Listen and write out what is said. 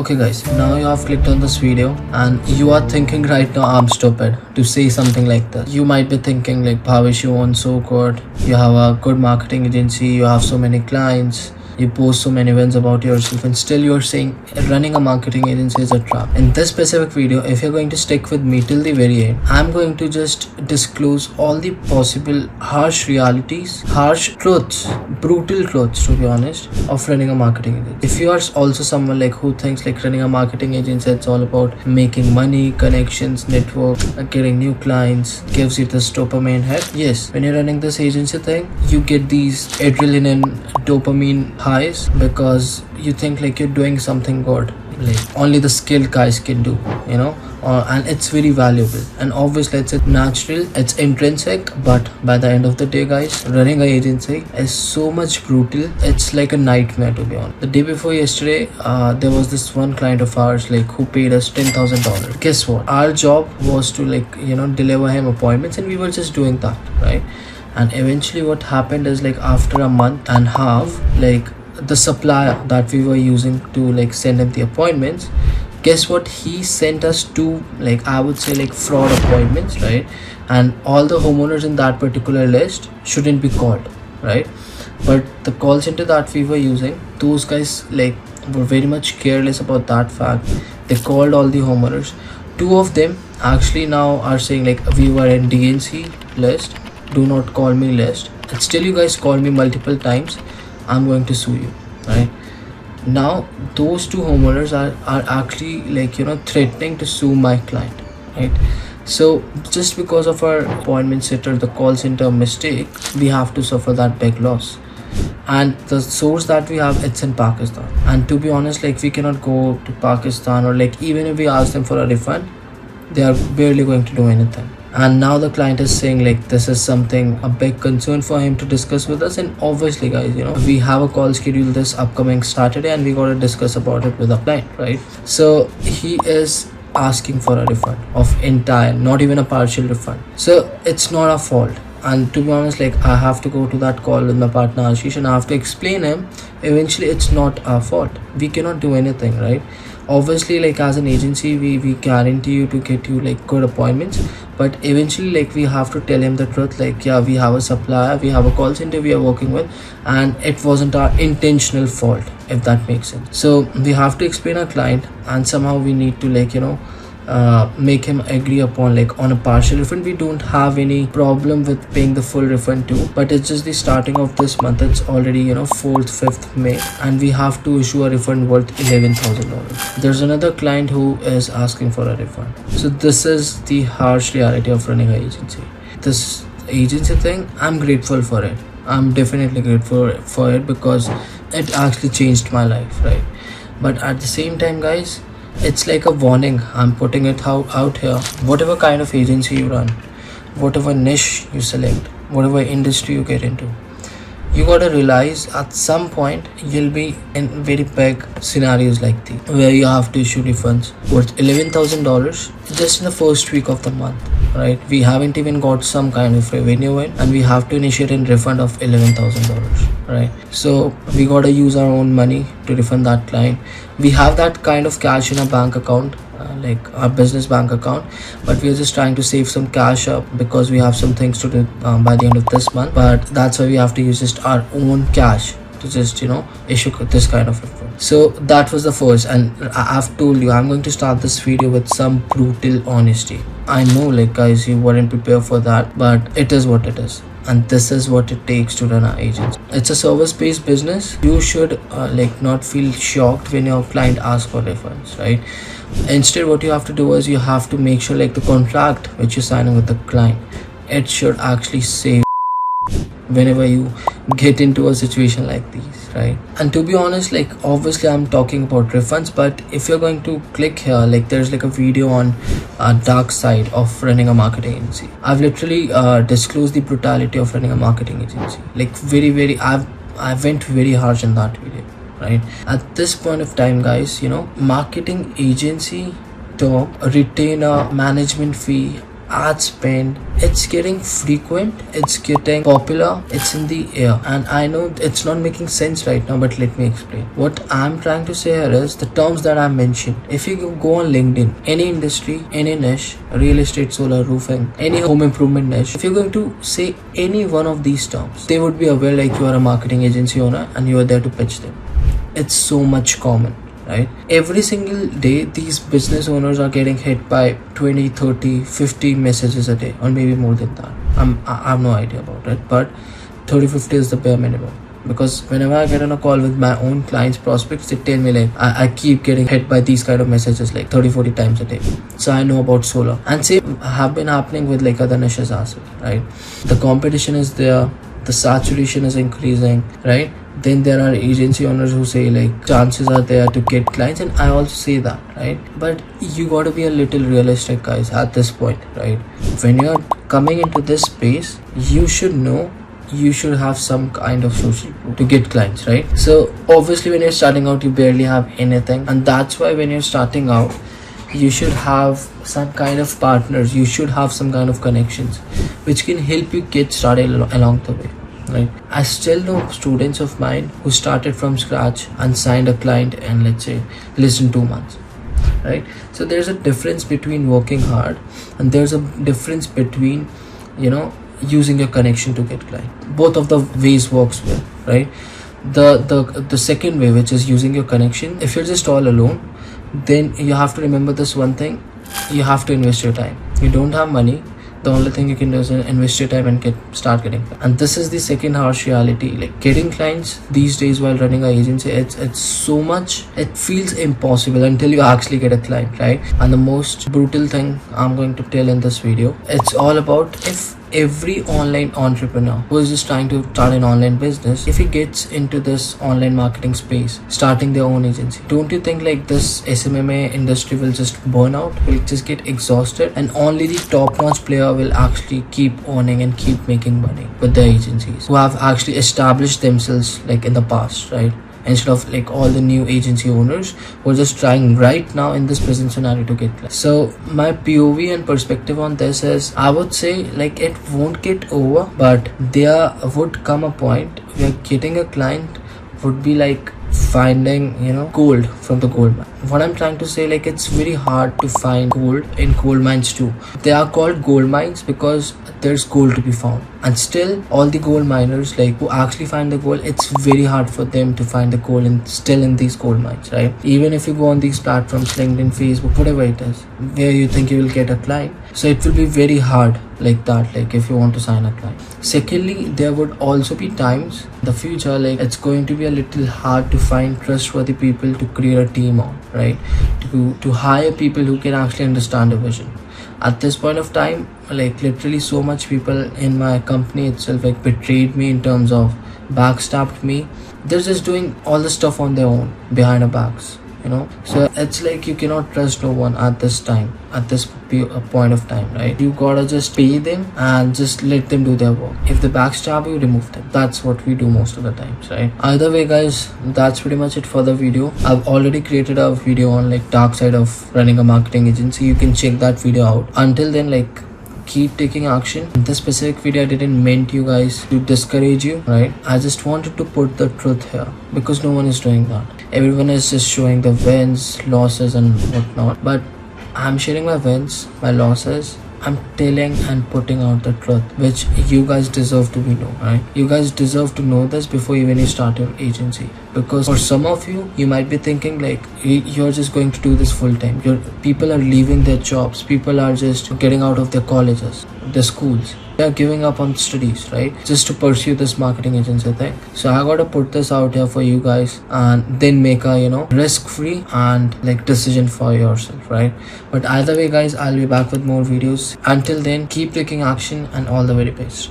Okay guys, now you have clicked on this video and you are thinking right now I'm stupid to say something like this. You might be thinking like, Bhavesh, you own so good, you have a good marketing agency, you have so many clients, you post so many wins about yourself, and still you're saying running a marketing agency is a trap. In this specific video, if you're going to stick with me till the very end, I'm going to just disclose all the possible harsh realities, harsh truths, brutal truths to be honest, of running a marketing agency. If you are also someone like who thinks like running a marketing agency it's all about making money, connections, network, getting new clients, gives you this dopamine hit. Yes, when you're running this agency thing, you get these adrenaline, dopamine highs because you think like you're doing something good, like only the skilled guys can do, and it's very valuable, and obviously it's natural, it's intrinsic. But by the end of the day guys, running an agency is so much brutal, it's like a nightmare to be honest. The day before yesterday, there was this one client of ours like who paid us $10,000. Guess what, our job was to deliver him appointments, and we were just doing that, right? And eventually what happened is like after a month and a half, like the supplier that we were using to send him the appointments, guess what, he sent us two I would say fraud appointments, right? And all the homeowners in that particular list shouldn't be called, right? But the call center that we were using, those guys were very much careless about that fact. They called all the homeowners. Two of them actually now are saying we were in DNC list, do not call me list, and still you guys call me multiple times, I'm going to sue you, right? Now those two homeowners are actually threatening to sue my client, right? So just because of our appointment setter, the call center mistake, we have to suffer that big loss. And the source that we have, it's in Pakistan, and to be honest, we cannot go to Pakistan, or even if we ask them for a refund, they are barely going to do anything. And now the client is saying this is something a big concern for him to discuss with us. And obviously guys, we have a call scheduled this upcoming Saturday, and we got to discuss about it with the client, right? So he is asking for a refund of entire, not even a partial refund. So it's not our fault. And to be honest, I have to go to that call with my partner Ashish, and I have to explain him eventually it's not our fault, we cannot do anything, right? Obviously as an agency, we guarantee you to get you good appointments, but eventually we have to tell him the truth, yeah, we have a supplier, we have a call center we are working with, and it wasn't our intentional fault, if that makes sense. So we have to explain our client, and somehow we need to make him agree upon on a partial refund. We don't have any problem with paying the full refund too, but it's just the starting of this month, it's already 4th 5th May, and we have to issue a refund worth $11,000. There's another client who is asking for a refund. So this is the harsh reality of running an agency. This agency thing, I'm grateful for it, I'm definitely grateful for it because it actually changed my life, right? But at the same time guys, it's like a warning, I'm putting it out here. Whatever kind of agency you run, whatever niche you select, whatever industry you get into, you gotta realize at some point you'll be in very big scenarios like these, where you have to issue refunds worth $11,000 just in the first week of the month, right? We haven't even got some kind of revenue in, and we have to initiate a refund of $11,000, right? So we gotta use our own money to refund that client. We have that kind of cash in our bank account, our business bank account, but we are just trying to save some cash up because we have some things to do by the end of this month. But that's why we have to use just our own cash to just issue this kind of refund. So that was the first, and I've told you I'm going to start this video with some brutal honesty. I know guys, you weren't prepared for that, but it is what it is, and this is what it takes to run an agency. It's a service-based business. You should not feel shocked when your client asks for refunds, right? Instead, what you have to do is you have to make sure the contract which you're signing with the client, it should actually say whenever you get into a situation like these, right? And to be honest, obviously I'm talking about refunds, but if you're going to click here, there's a video on dark side of running a marketing agency. I've literally disclosed the brutality of running a marketing agency, very I went very harsh in that video, right? At this point of time guys, marketing agency top retainer, management fee, ad spend, it's getting frequent, it's getting popular, it's in the air. And I know it's not making sense right now, but let me explain. What I'm trying to say here is the terms that I mentioned. If you go on LinkedIn, any industry, any niche, real estate, solar, roofing, any home improvement niche, if you're going to say any one of these terms, they would be aware like you are a marketing agency owner and you are there to pitch them. It's so much common, right? Every single day these business owners are getting hit by 20, 30, 50 messages a day, or maybe more than that. I have no idea about it, but 30, 50 is the bare minimum. Because whenever I get on a call with my own clients, prospects, they tell me like I keep getting hit by these kind of messages like 30, 40 times a day. So I know about solar. And same have been happening with like other niches as well, right? The competition is there, the saturation is increasing, right? Then there are agency owners who say like chances are there to get clients, and I also say that, right? But you got to be a little realistic, guys, at this point, right? When you're coming into this space, you should know you should have some kind of social proof to get clients, right? So obviously when you're starting out, you barely have anything, and that's why when you're starting out, you should have some kind of partners, you should have some kind of connections which can help you get started along the way, right? I still know students of mine who started from scratch and signed a client in, let's say, less than 2 months, right? So there's a difference between working hard, and there's a difference between, you know, using your connection to get client. Both of the ways works well, right? The second way, which is using your connection, if you're just all alone, then you have to remember this one thing: you have to invest your time. You don't have money, the only thing you can do is invest your time and start getting clients. And this is the second harsh reality. Like getting clients these days while running an agency, it's so much, it feels impossible until you actually get a client, right? And the most brutal thing I'm going to tell in this video, it's all about if every online entrepreneur who is just trying to start an online business, if he gets into this online marketing space, starting their own agency, don't you think like this SMMA industry will just burn out, will just get exhausted, and only the top-notch player will actually keep owning and keep making money with their agencies who have actually established themselves like in the past, right? Instead of like all the new agency owners who are just trying right now in this present scenario to get clients. So my POV and perspective on this is, I would say like it won't get over, but there would come a point where getting a client would be like finding, you know, gold from the gold mine. What I'm trying to say, like it's very hard to find gold in gold mines too. They are called gold mines because there's gold to be found, and still all the gold miners like who actually find the gold, it's very hard for them to find the gold and still in these gold mines, right? Even if you go on these platforms, LinkedIn, Facebook, whatever it is, where you think you will get a client, so it will be very hard like that, like if you want to sign a client. Secondly, there would also be times in the future like it's going to be a little hard to find trustworthy people to create a team on, right? To hire people who can actually understand the vision. At this point of time, like literally so much people in my company itself like betrayed me in terms of backstabbed me. They're just doing all the stuff on their own behind our backs, you know. So it's like you cannot trust no one at this time, at this point of time, right? You gotta just pay them and just let them do their work. If they backstab you, remove them. That's what we do most of the times, right? Either way, guys, that's pretty much it for the video. I've already created a video on like dark side of running a marketing agency. You can check that video out. Until then, like keep taking action. In this specific video, I didn't meant you guys to discourage you, right? I just wanted to put the truth here because no one is doing that. Everyone is just showing the wins, losses and whatnot, but I'm sharing my wins, my losses. I'm telling and putting out the truth, which you guys deserve to be know, right? You guys deserve to know this before even you start your agency. Because for some of you, you might be thinking like you're just going to do this full time. People are leaving their jobs. People are just getting out of their colleges, their schools. They're giving up on studies, right? Just to pursue this marketing agency thing. So I gotta put this out here for you guys and then make a, you know, risk-free and like decision for yourself, right? But either way, guys, I'll be back with more videos. Until then, keep taking action and all the very best.